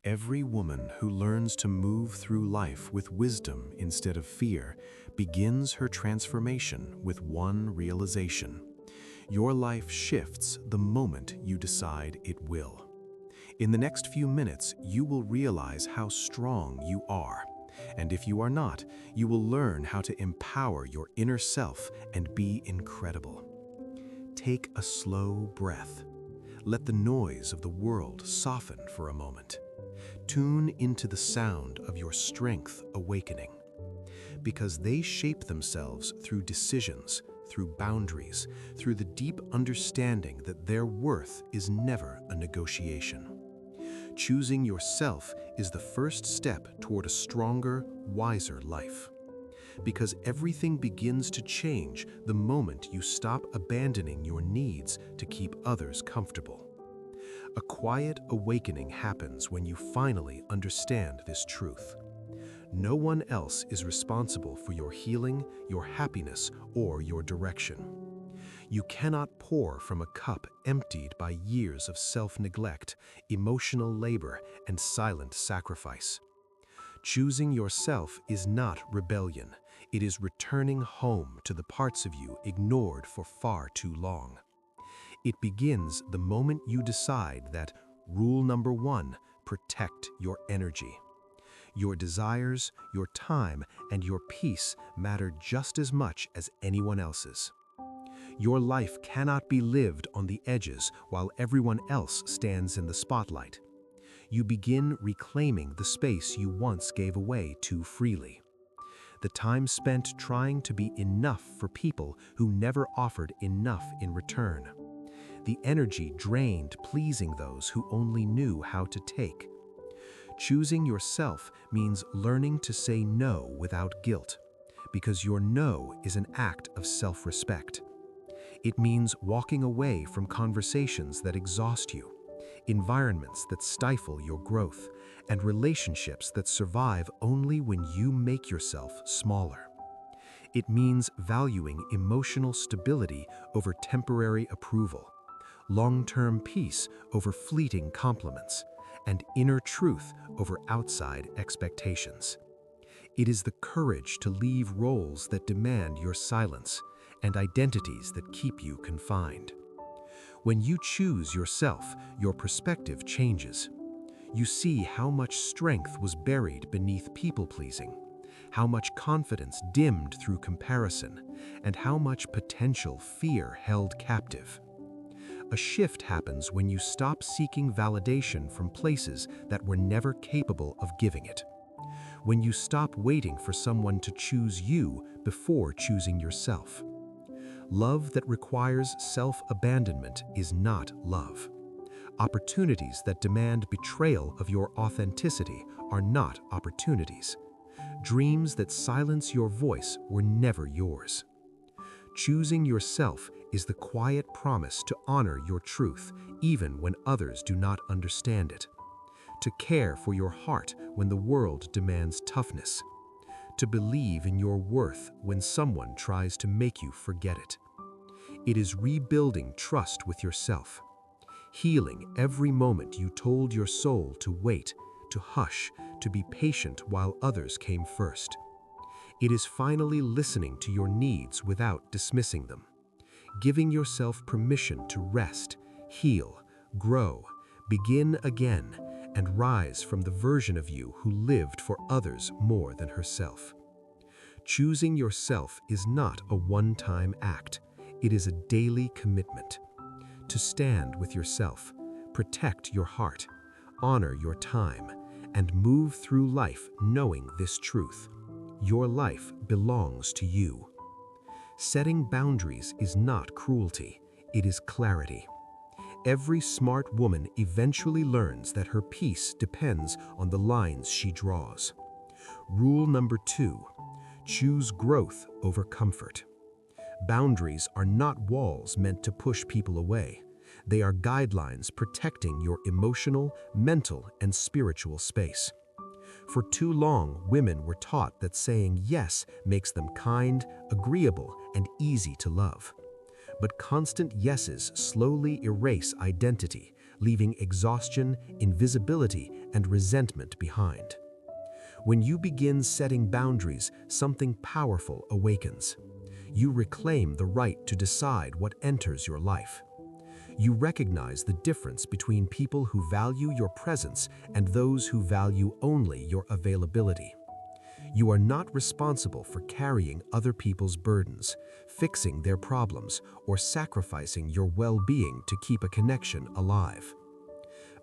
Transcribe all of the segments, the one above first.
Every woman who learns to move through life with wisdom instead of fear begins her transformation with one realization. Your life shifts the moment you decide it will. In the next few minutes, you will realize how strong you are. And if you are not, you will learn how to empower your inner self and be incredible. Take a slow breath. Let the noise of the world soften for a moment. Tune into the sound of your strength awakening. Because they shape themselves through decisions, through boundaries, through the deep understanding that their worth is never a negotiation. Choosing yourself is the first step toward a stronger, wiser life. Because everything begins to change the moment you stop abandoning your needs to keep others comfortable. A quiet awakening happens when you finally understand this truth. No one else is responsible for your healing, your happiness, or your direction. You cannot pour from a cup emptied by years of self-neglect, emotional labor, and silent sacrifice. Choosing yourself is not rebellion. It is returning home to the parts of you ignored for far too long. It begins the moment you decide that rule number 1, protect your energy. Your desires, your time, and your peace matter just as much as anyone else's. Your life cannot be lived on the edges while everyone else stands in the spotlight. You begin reclaiming the space you once gave away too freely. The time spent trying to be enough for people who never offered enough in return. The energy drained pleasing those who only knew how to take. Choosing yourself means learning to say no without guilt, because your no is an act of self-respect. It means walking away from conversations that exhaust you, environments that stifle your growth, and relationships that survive only when you make yourself smaller. It means valuing emotional stability over temporary approval, long-term peace over fleeting compliments, and inner truth over outside expectations. It is the courage to leave roles that demand your silence and identities that keep you confined. When you choose yourself, your perspective changes. You see how much strength was buried beneath people-pleasing, how much confidence dimmed through comparison, and how much potential fear held captive. A shift happens when you stop seeking validation from places that were never capable of giving it. When you stop waiting for someone to choose you before choosing yourself. Love that requires self-abandonment is not love. Opportunities that demand betrayal of your authenticity are not opportunities. Dreams that silence your voice were never yours. Choosing yourself is the quiet promise to honor your truth even when others do not understand it. To care for your heart when the world demands toughness. To believe in your worth when someone tries to make you forget it. It is rebuilding trust with yourself. Healing every moment you told your soul to wait, to hush, to be patient while others came first. It is finally listening to your needs without dismissing them. Giving yourself permission to rest, heal, grow, begin again, and rise from the version of you who lived for others more than herself. Choosing yourself is not a one-time act. It is a daily commitment. To stand with yourself, protect your heart, honor your time, and move through life knowing this truth. Your life belongs to you. Setting boundaries is not cruelty, it is clarity. Every smart woman eventually learns that her peace depends on the lines she draws. Rule number 2, choose growth over comfort. Boundaries are not walls meant to push people away. They are guidelines protecting your emotional, mental, and spiritual space. For too long, women were taught that saying yes makes them kind, agreeable, and easy to love. But constant yeses slowly erase identity, leaving exhaustion, invisibility, and resentment behind. When you begin setting boundaries, something powerful awakens. You reclaim the right to decide what enters your life. You recognize the difference between people who value your presence and those who value only your availability. You are not responsible for carrying other people's burdens, fixing their problems, or sacrificing your well-being to keep a connection alive.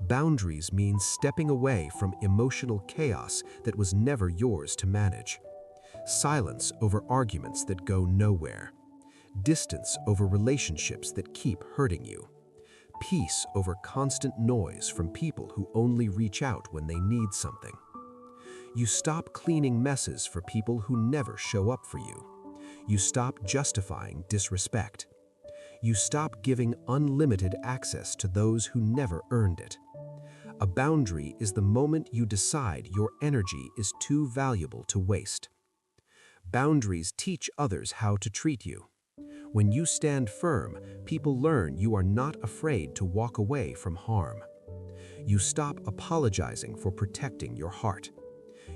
Boundaries mean stepping away from emotional chaos that was never yours to manage. Silence over arguments that go nowhere. Distance over relationships that keep hurting you. Peace over constant noise from people who only reach out when they need something. You stop cleaning messes for people who never show up for you. You stop justifying disrespect. You stop giving unlimited access to those who never earned it. A boundary is the moment you decide your energy is too valuable to waste. Boundaries teach others how to treat you. When you stand firm, people learn you are not afraid to walk away from harm. You stop apologizing for protecting your heart.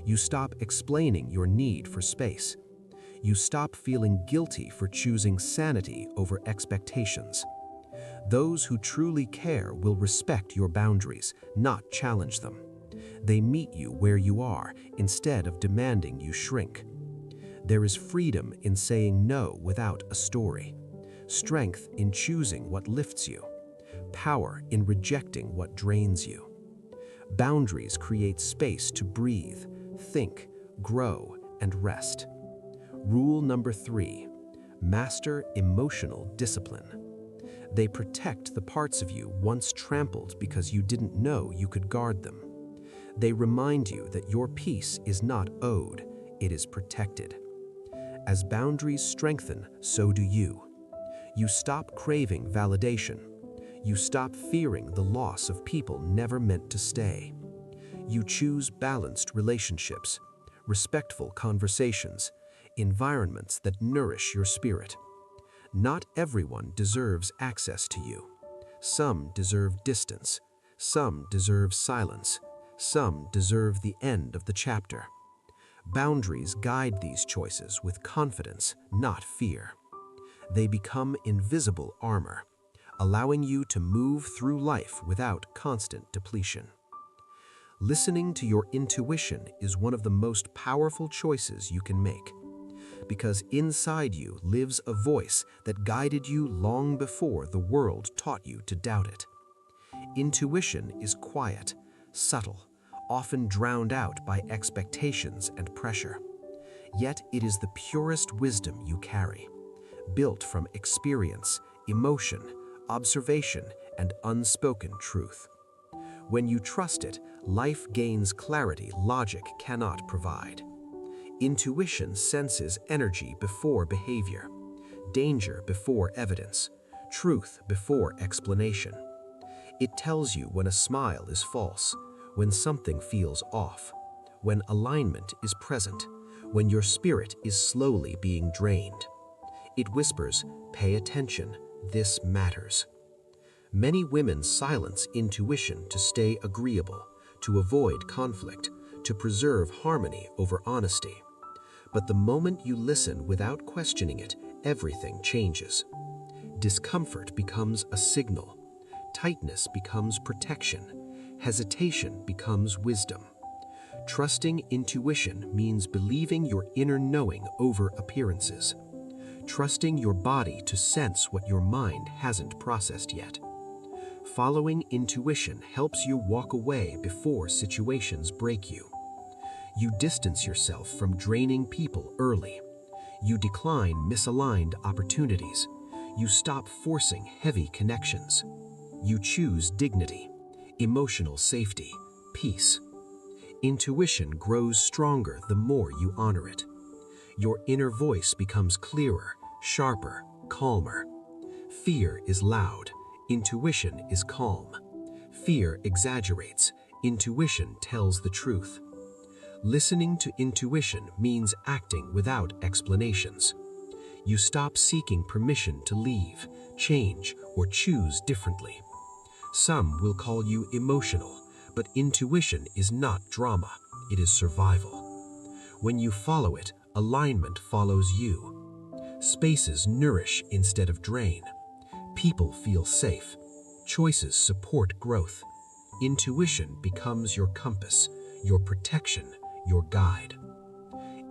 You stop explaining your need for space. You stop feeling guilty for choosing sanity over expectations. Those who truly care will respect your boundaries, not challenge them. They meet you where you are instead of demanding you shrink. There is freedom in saying no without a story, strength in choosing what lifts you, power in rejecting what drains you. Boundaries create space to breathe, think, grow, and rest. Rule number 3, master emotional discipline. They protect the parts of you once trampled because you didn't know you could guard them. They remind you that your peace is not owed, it is protected. As boundaries strengthen, so do you. You stop craving validation. You stop fearing the loss of people never meant to stay. You choose balanced relationships, respectful conversations, environments that nourish your spirit. Not everyone deserves access to you. Some deserve distance. Some deserve silence. Some deserve the end of the chapter. Boundaries guide these choices with confidence, not fear. They become invisible armor, allowing you to move through life without constant depletion. Listening to your intuition is one of the most powerful choices you can make, because inside you lives a voice that guided you long before the world taught you to doubt it. Intuition is quiet, subtle, often drowned out by expectations and pressure. Yet it is the purest wisdom you carry, built from experience, emotion, observation, and unspoken truth. When you trust it, life gains clarity logic cannot provide. Intuition senses energy before behavior, danger before evidence, truth before explanation. It tells you when a smile is false, when something feels off, when alignment is present, when your spirit is slowly being drained. It whispers, "Pay attention, this matters." Many women silence intuition to stay agreeable, to avoid conflict, to preserve harmony over honesty. But the moment you listen without questioning it, everything changes. Discomfort becomes a signal. Tightness becomes protection. Hesitation becomes wisdom. Trusting intuition means believing your inner knowing over appearances. Trusting your body to sense what your mind hasn't processed yet. Following intuition helps you walk away before situations break you. You distance yourself from draining people early. You decline misaligned opportunities. You stop forcing heavy connections. You choose dignity, emotional safety, peace. Intuition grows stronger the more you honor it. Your inner voice becomes clearer, sharper, calmer. Fear is loud. Intuition is calm. Fear exaggerates. Intuition tells the truth. Listening to intuition means acting without explanations. You stop seeking permission to leave, change, or choose differently. Some will call you emotional, But intuition is not drama, it is survival. When you follow it, alignment follows you. Spaces nourish instead of drain. People feel safe. Choices support growth. Intuition becomes your compass, your protection, your guide.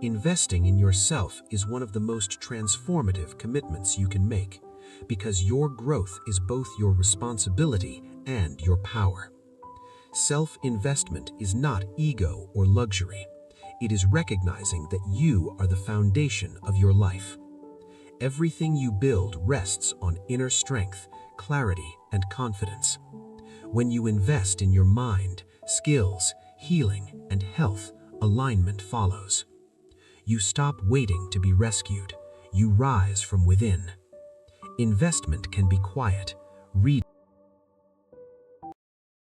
Investing in yourself is one of the most transformative commitments you can make, because your growth is both your responsibility and your power. Self-investment is not ego or luxury. It is recognizing that you are the foundation of your life. Everything you build rests on inner strength, clarity, and confidence. When you invest in your mind, skills, healing, and health, alignment follows. You stop waiting to be rescued. You rise from within. Investment can be quiet. Read